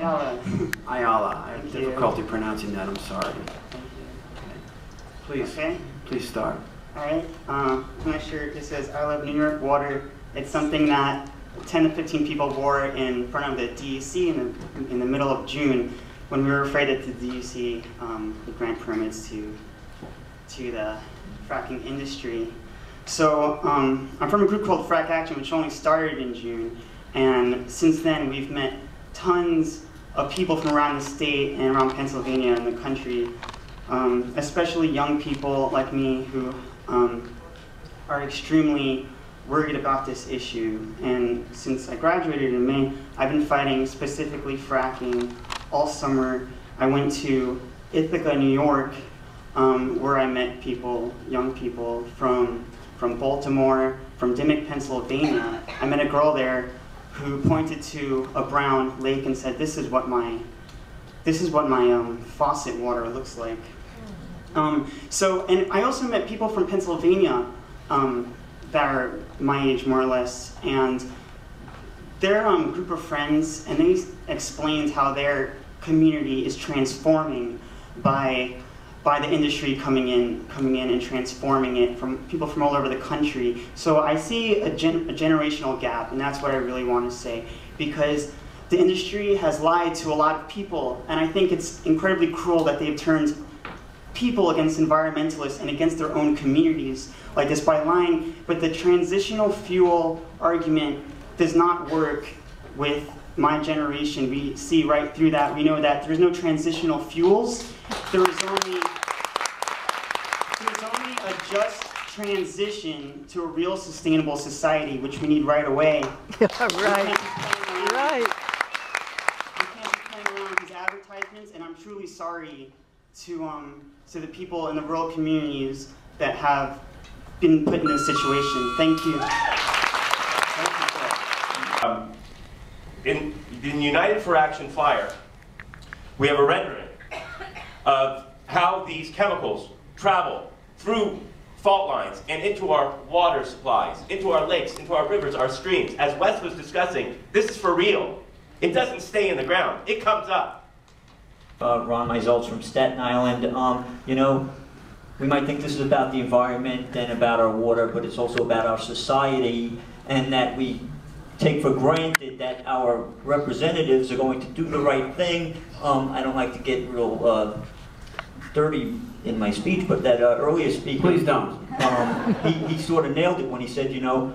Ayala. Ayala. I have difficulty pronouncing that. I'm sorry. Okay. Please. Okay. Please start. All right. My shirt just says "I love New York water." It's something that 10 to 15 people wore in front of the DEC in the middle of June, when we were afraid that the DEC would grant permits to the fracking industry. So I'm from a group called Frack Action, which only started in June, and since then we've met tons of people from around the state and around Pennsylvania and the country, especially young people like me who are extremely worried about this issue. And since I graduated in May, I've been fighting specifically fracking all summer. I went to Ithaca, New York, where I met people, young people from Baltimore, from Dimmock, Pennsylvania. I met a girl there who pointed to a brown lake and said, "This is what my faucet water looks like." And I also met people from Pennsylvania that are my age, more or less, and they're a group of friends, and they explained how their community is transforming by the industry coming in and transforming it, from people from all over the country. So I see a generational gap, and that's what I really want to say, because the industry has lied to a lot of people, and I think it's incredibly cruel that they've turned people against environmentalists and against their own communities like this by lying. But the transitional fuel argument does not work with my generation. We see right through that. We know that there's no transitional fuels. There's only a just transition to a real sustainable society, which we need right away. Right. Right. We can't be playing around with these advertisements, and I'm truly sorry to the people in the rural communities that have been put in this situation. Thank you. In the United for Action flyer, we have a rendering of how these chemicals travel through fault lines and into our water supplies, into our lakes, into our rivers, our streams. As Wes was discussing, this is for real. It doesn't stay in the ground. It comes up. Ron Meisel's from Staten Island. You know, we might think this is about the environment and about our water, but it's also about our society, and that we take for granted that our representatives are going to do the right thing. I don't like to get real dirty in my speech, but that earlier speaker, please don't. He sort of nailed it when he said, you know,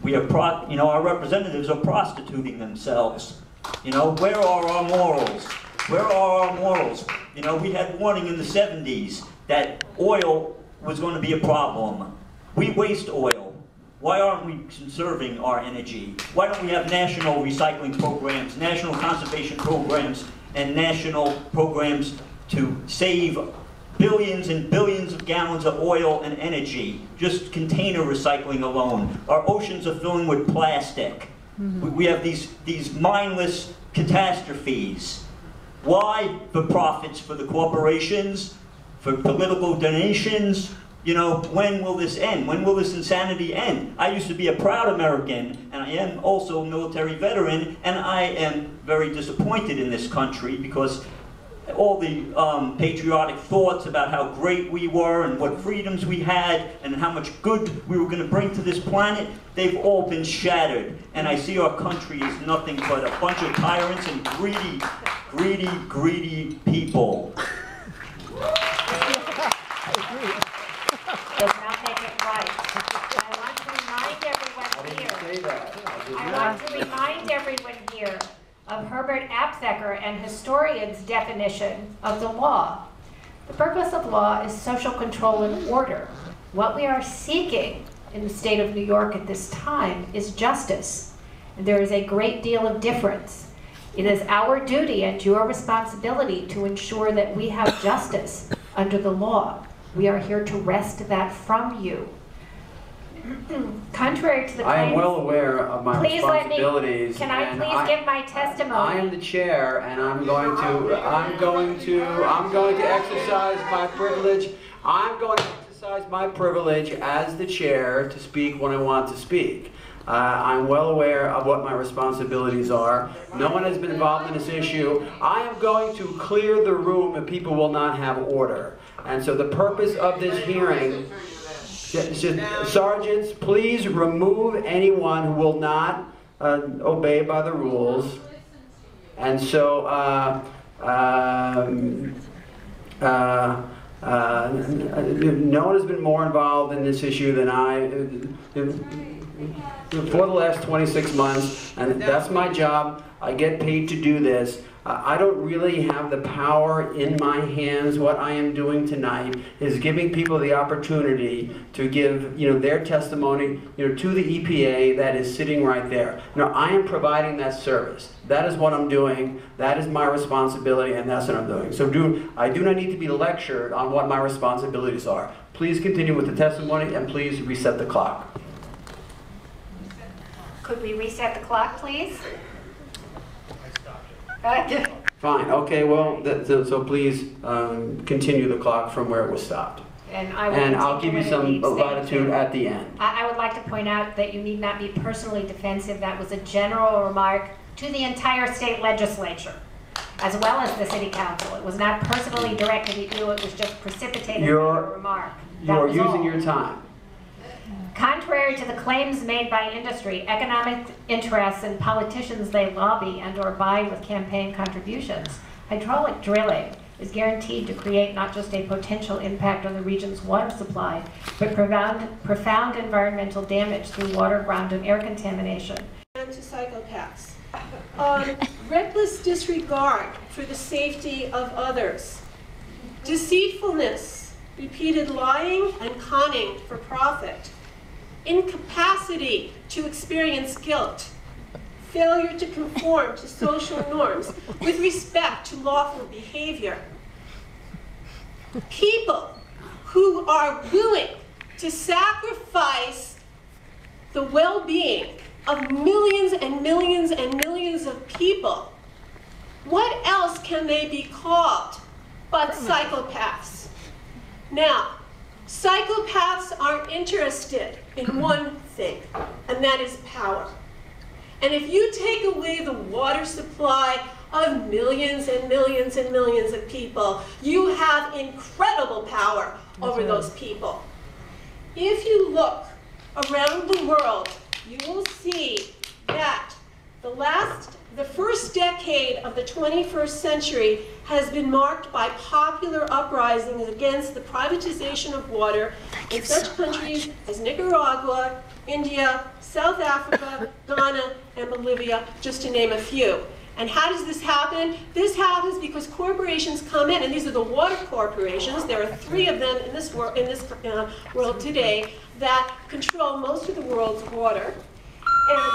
our representatives are prostituting themselves. You know, where are our morals? Where are our morals? You know, we had warning in the 70s that oil was going to be a problem. We waste oil. Why aren't we conserving our energy? Why don't we have national recycling programs, national conservation programs, and national programs to save billions and billions of gallons of oil and energy? Just container recycling alone. Our oceans are filling with plastic. We have these mindless catastrophes. Why? For profits for the corporations, for political donations. You know, when will this end? When will this insanity end? I used to be a proud American, and I am also a military veteran, and I am very disappointed in this country because all the patriotic thoughts about how great we were and what freedoms we had and how much good we were going to bring to this planet, they've all been shattered. And I see our country as nothing but a bunch of tyrants and greedy people. Does not make it right. I want to remind everyone here of Herbert Aptheker and historians' definition of the law. The purpose of law is social control and order. What we are seeking in the state of New York at this time is justice. And there is a great deal of difference. It is our duty and your responsibility to ensure that we have justice under the law. We are here to wrest that from you. Contrary to the claims, I am well aware of my responsibilities. Can I please give my testimony? I am the chair, and I'm going to exercise my privilege. I'm going to exercise my privilege as the chair to speak when I want to speak. I'm well aware of what my responsibilities are. No one has been involved in this issue. I am going to clear the room if people will not have order. And so the purpose of this hearing, sergeants, please remove anyone who will not obey by the rules. And so, no one has been more involved in this issue than I for the last 26 months, and that's my job. I get paid to do this. I don't really have the power in my hands. What I am doing tonight is giving people the opportunity to give, their testimony, to the EPA that is sitting right there. I am providing that service. That is what I'm doing. That is my responsibility, and that's what I'm doing. So I do not need to be lectured on what my responsibilities are. Please continue with the testimony, and please reset the clock. Could we reset the clock, please? Fine. Okay. Well, so please continue the clock from where it was stopped. And I'll give you some latitude at the end. I would like to point out that you need not be personally defensive. That was a general remark to the entire state legislature, as well as the city council. It was not personally directed at you. It was just precipitated by your remark. You're using your time. Contrary to the claims made by industry, economic interests, and politicians they lobby and or buy with campaign contributions, hydraulic drilling is guaranteed to create not just a potential impact on the region's water supply, but profound environmental damage through water, ground, and air contamination. And to psychopaths. Reckless disregard for the safety of others. Deceitfulness, repeated lying and conning for profit. Incapacity to experience guilt, failure to conform to social norms with respect to lawful behavior. People who are willing to sacrifice the well-being of millions and millions and millions of people. What else can they be called but psychopaths? Now, psychopaths are interested in one thing, and that is power. And if you take away the water supply of millions and millions and millions of people, you have incredible power over those people. If you look around the world, you will see that the first decade of the 21st century has been marked by popular uprisings against the privatization of water in such countries as Nicaragua, India, South Africa, Ghana, and Bolivia, just to name a few. And how does this happen? This happens because corporations come in, and these are the water corporations. There are 3 of them in this world today that control most of the world's water. And